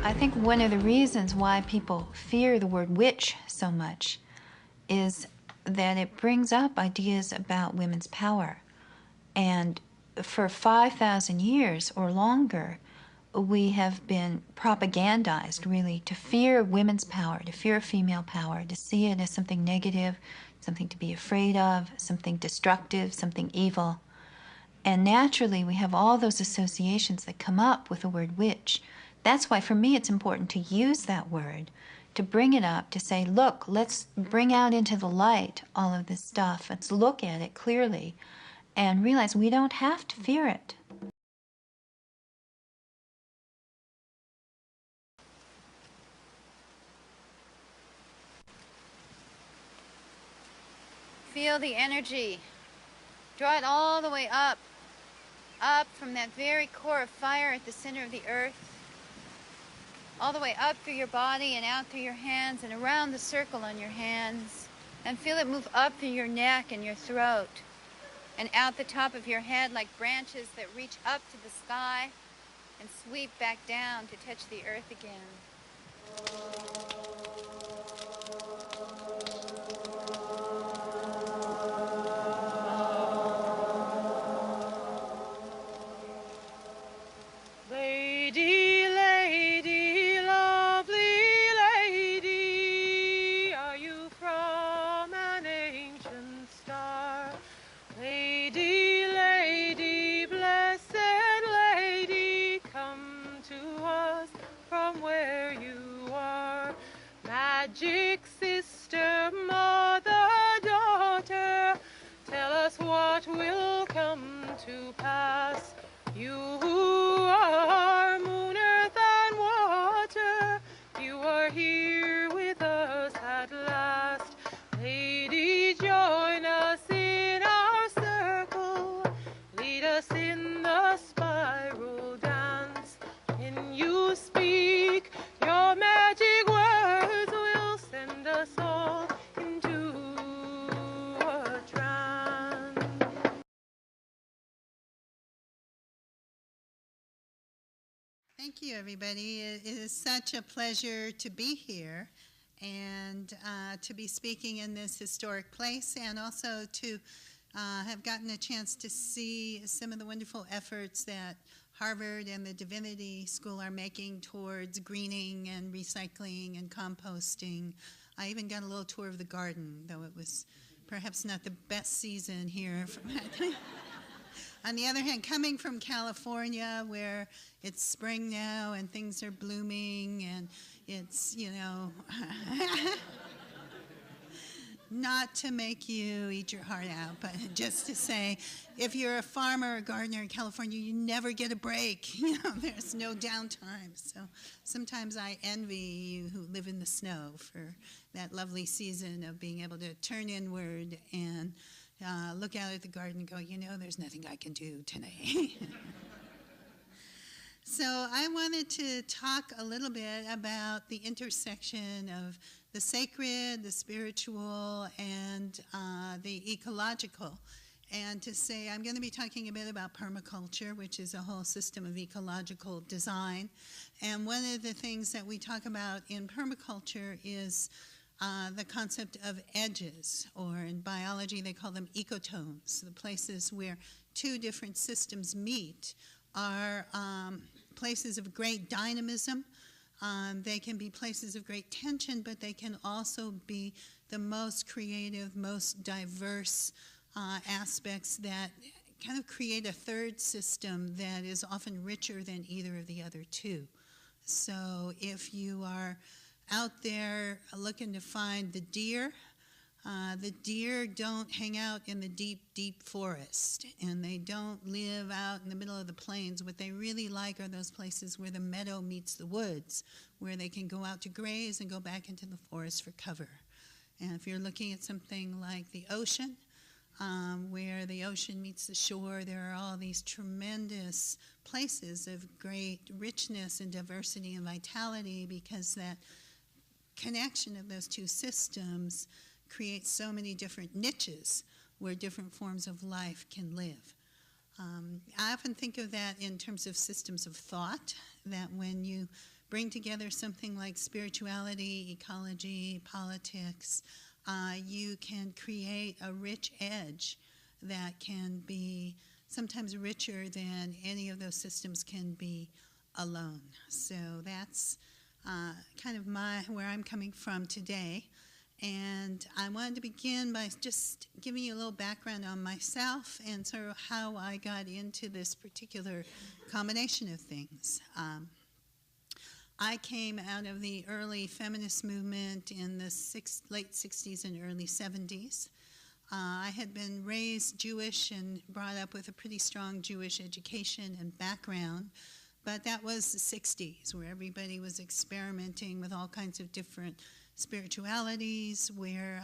I think one of the reasons why people fear the word witch so much is that it brings up ideas about women's power. And for 5,000 years or longer, we have been propagandized, really, to fear women's power, to fear female power, to see it as something negative, something to be afraid of, something destructive, something evil. And naturally, we have all those associations that come up with the word witch. That's why, for me, it's important to use that word, to bring it up, to say, look, let's bring out into the light all of this stuff. Let's look at it clearly and realize we don't have to fear it. Feel the energy. Draw it all the way up from that very core of fire at the center of the earth, all the way up through your body and out through your hands and around the circle on your hands, and feel it move up through your neck and your throat and out the top of your head like branches that reach up to the sky and sweep back down to touch the earth again. Magic sister, mother, daughter, tell us what will come to pass. You are moon, earth, and water. You are here with us at last. Lady, join us in our circle. Lead us in the spiral dance. Can you speak your magic words? Will send us all into a trance. Thank you, everybody. It is such a pleasure to be here and to be speaking in this historic place, and also to have gotten a chance to see some of the wonderful efforts that Harvard and the Divinity School are making towards greening and recycling and composting. I even got a little tour of the garden, though it was perhaps not the best season here. On the other hand, coming from California, where it's spring now and things are blooming and it's, you know, not to make you eat your heart out, but just to say, if you're a farmer or gardener in California, you never get a break. You know, there's no downtime. So sometimes I envy you who live in the snow for that lovely season of being able to turn inward and look out at the garden and go, you know, there's nothing I can do today. So I wanted to talk a little bit about the intersection of the sacred, the spiritual, and the ecological. And to say, I'm going to be talking a bit about permaculture, which is a whole system of ecological design. And one of the things that we talk about in permaculture is the concept of edges, or in biology they call them ecotones. The places where two different systems meet are places of great dynamism. They can be places of great tension, but they can also be the most creative, most diverse aspects that kind of create a third system that is often richer than either of the other two. So if you are out there looking to find the deer don't hang out in the deep, deep forest, and they don't live out in the middle of the plains. What they really like are those places where the meadow meets the woods, where they can go out to graze and go back into the forest for cover. And if you're looking at something like the ocean, where the ocean meets the shore, there are all these tremendous places of great richness and diversity and vitality, because that connection of those two systems creates so many different niches where different forms of life can live. I often think of that in terms of systems of thought, that when you bring together something like spirituality, ecology, politics, you can create a rich edge that can be sometimes richer than any of those systems can be alone. So that's kind of where I'm coming from today. And I wanted to begin by just giving you a little background on myself and sort of how I got into this particular combination of things. I came out of the early feminist movement in the late 60s and early 70s. I had been raised Jewish and brought up with a pretty strong Jewish education and background, but that was the 60s, where everybody was experimenting with all kinds of different spiritualities, where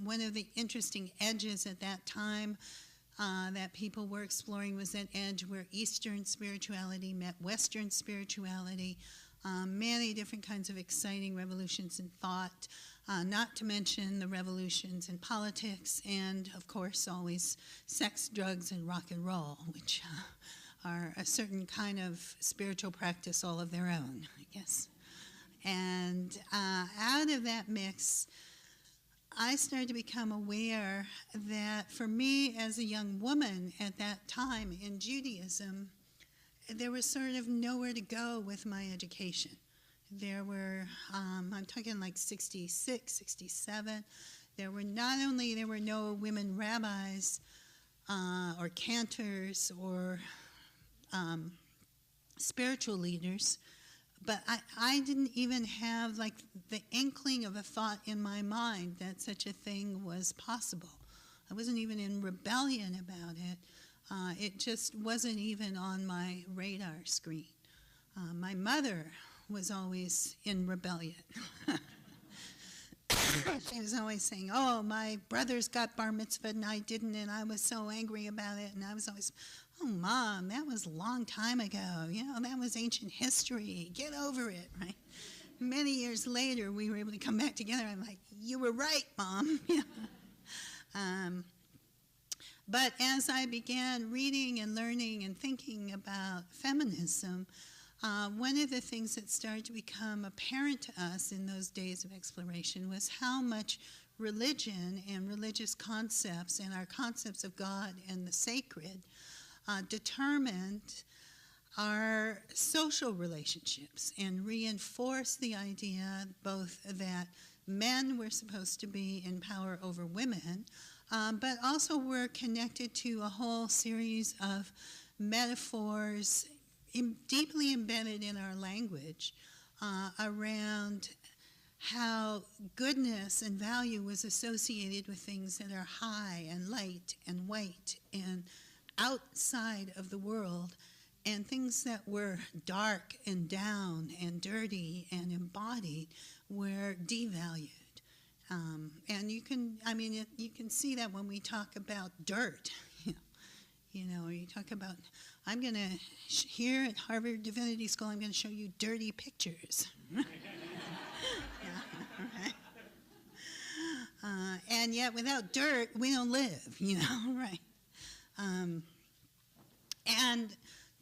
one of the interesting edges at that time that people were exploring was that edge where Eastern spirituality met Western spirituality, many different kinds of exciting revolutions in thought, not to mention the revolutions in politics, and of course always sex, drugs, and rock and roll, which are a certain kind of spiritual practice all of their own, I guess. And out of that mix, I started to become aware that for me as a young woman at that time in Judaism, there was sort of nowhere to go with my education. There were, I'm talking like 66, 67, there were no women rabbis or cantors or spiritual leaders, but I didn't even have like the inkling of a thought in my mind that such a thing was possible. I wasn't even in rebellion about it. It just wasn't even on my radar screen. My mother was always in rebellion. She was always saying, oh, my brothers got bar mitzvah and I didn't, and I was so angry about it. And I was always, oh, Mom, that was a long time ago. You know, that was ancient history. Get over it, right? Many years later, we were able to come back together. I'm like, you were right, Mom. But as I began reading and learning and thinking about feminism, one of the things that started to become apparent to us in those days of exploration was how much religion and religious concepts and our concepts of God and the sacred determined our social relationships and reinforced the idea both that men were supposed to be in power over women, but also were connected to a whole series of metaphors deeply embedded in our language around how goodness and value was associated with things that are high and light and white and outside of the world, and things that were dark and down and dirty and embodied were devalued. And you can see that when we talk about dirt. You know, you talk about, I'm going to, here at Harvard Divinity School, I'm going to show you dirty pictures. Yeah, right. And yet without dirt, we don't live, you know, right? And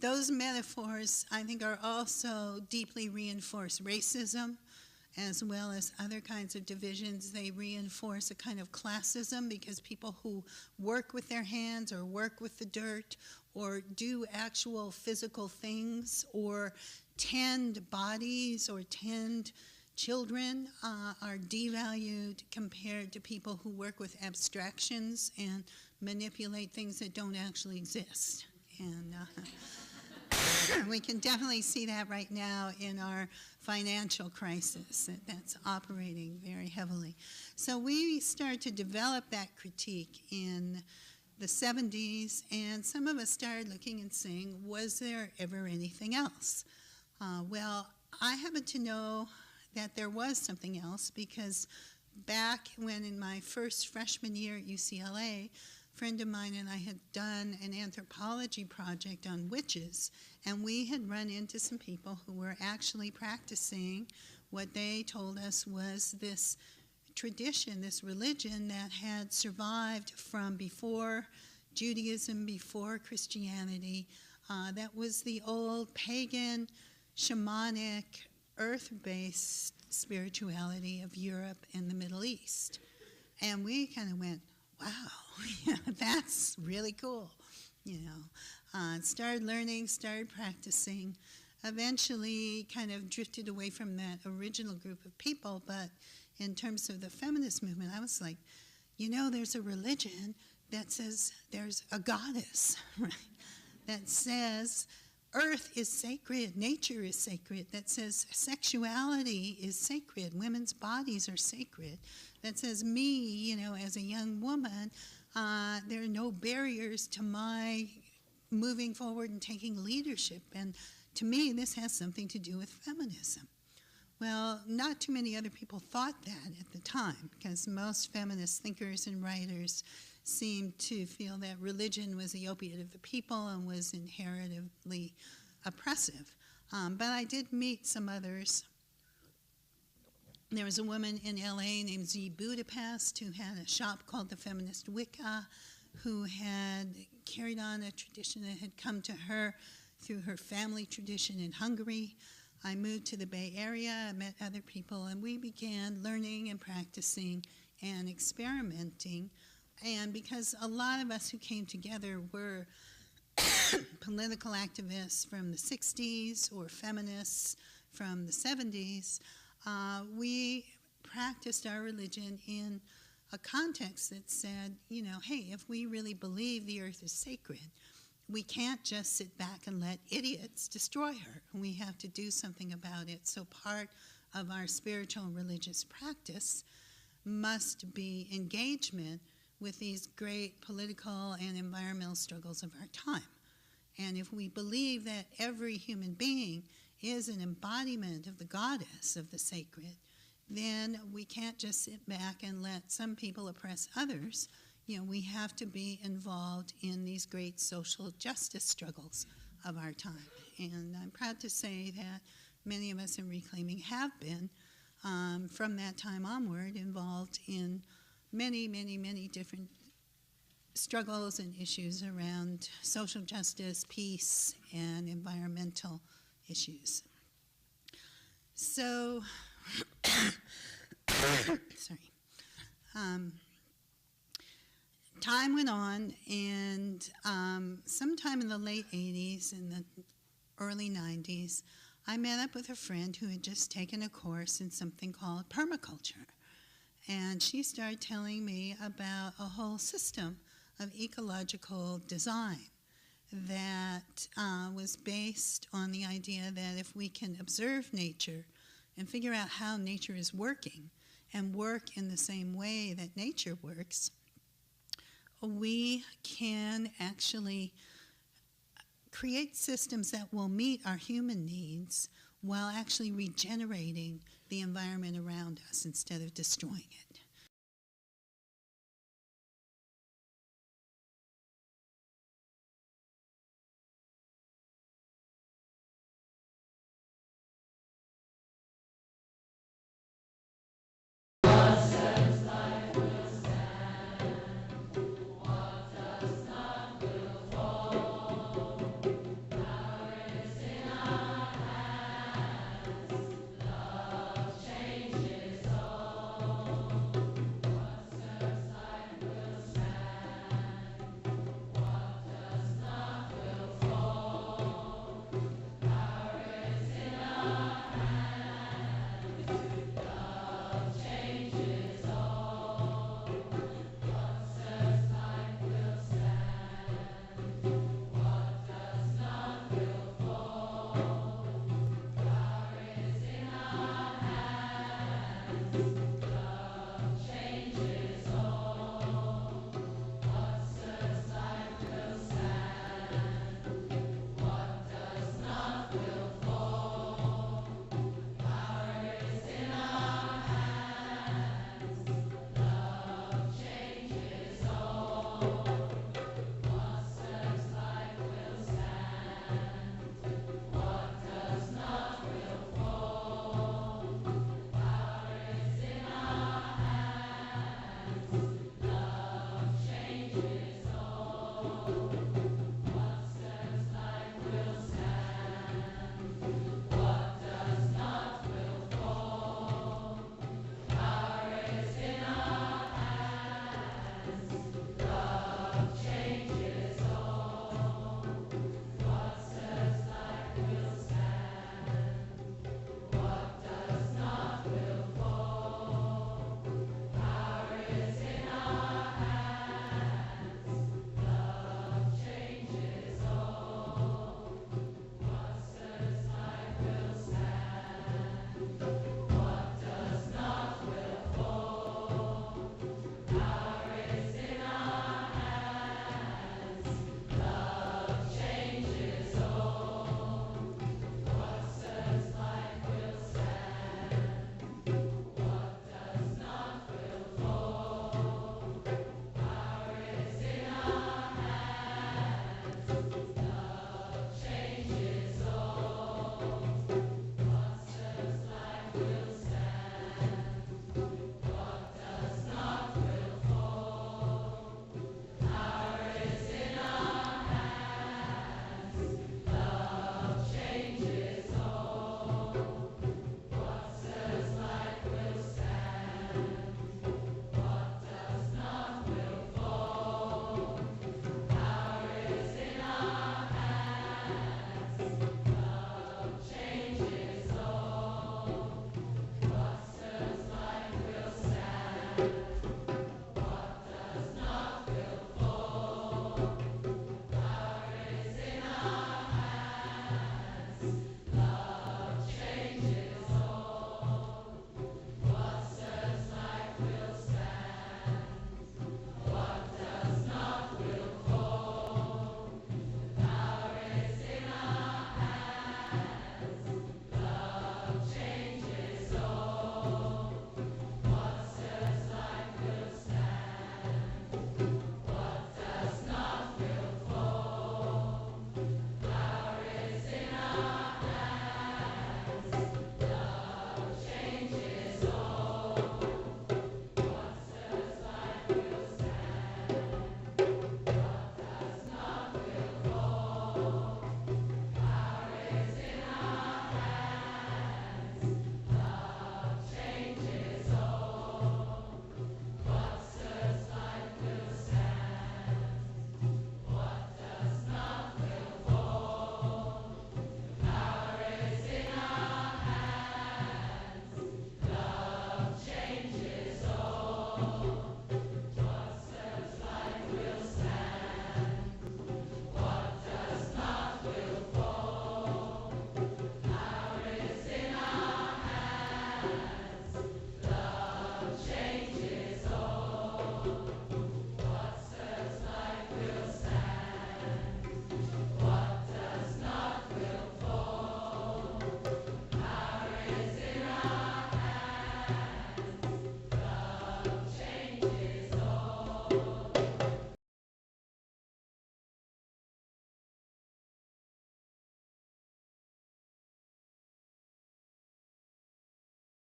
those metaphors, I think, are also deeply reinforce racism, as well as other kinds of divisions. They reinforce a kind of classism because people who work with their hands or work with the dirt or do actual physical things or tend bodies or tend children are devalued compared to people who work with abstractions and manipulate things that don't actually exist. And we can definitely see that right now in our financial crisis that's operating very heavily. So we started to develop that critique in the 70s, and some of us started looking and saying, was there ever anything else? Well, I happen to know that there was something else because back when in my first freshman year at UCLA, a friend of mine and I had done an anthropology project on witches, and we had run into some people who were actually practicing what they told us was this tradition, this religion that had survived from before Judaism, before Christianity. That was the old pagan, shamanic, earth-based spirituality of Europe and the Middle East. And we kind of went, wow, that's really cool, started learning, started practicing, eventually kind of drifted away from that original group of people. But in terms of the feminist movement, I was like, there's a religion that says there's a goddess, right? That says earth is sacred, nature is sacred, that says sexuality is sacred, women's bodies are sacred, that says me, as a young woman, there are no barriers to my moving forward and taking leadership. And to me, this has something to do with feminism. Well, not too many other people thought that at the time, because most feminist thinkers and writers seemed to feel that religion was the opiate of the people and was inherently oppressive. But I did meet some others. There was a woman in LA named Z Budapest who had a shop called the Feminist Wicca, who had carried on a tradition that had come to her through her family tradition in Hungary. I moved to the Bay Area, I met other people, and we began learning and practicing and experimenting. And because a lot of us who came together were political activists from the 60s or feminists from the 70s, we practiced our religion in a context that said, hey, if we really believe the earth is sacred, we can't just sit back and let idiots destroy her. We have to do something about it. So part of our spiritual and religious practice must be engagement with these great political and environmental struggles of our time. And if we believe that every human being is an embodiment of the goddess of the sacred, then we can't just sit back and let some people oppress others. We have to be involved in these great social justice struggles of our time. And I'm proud to say that many of us in Reclaiming have been, from that time onward, involved in many, many, many different struggles and issues around social justice, peace, and environmental issues. So, sorry. Time went on, and sometime in the late 80s and the early 90s, I met up with a friend who had just taken a course in something called permaculture. And she started telling me about a whole system of ecological design that was based on the idea that if we can observe nature and figure out how nature is working and work in the same way that nature works, we can actually create systems that will meet our human needs while actually regenerating the environment around us instead of destroying it.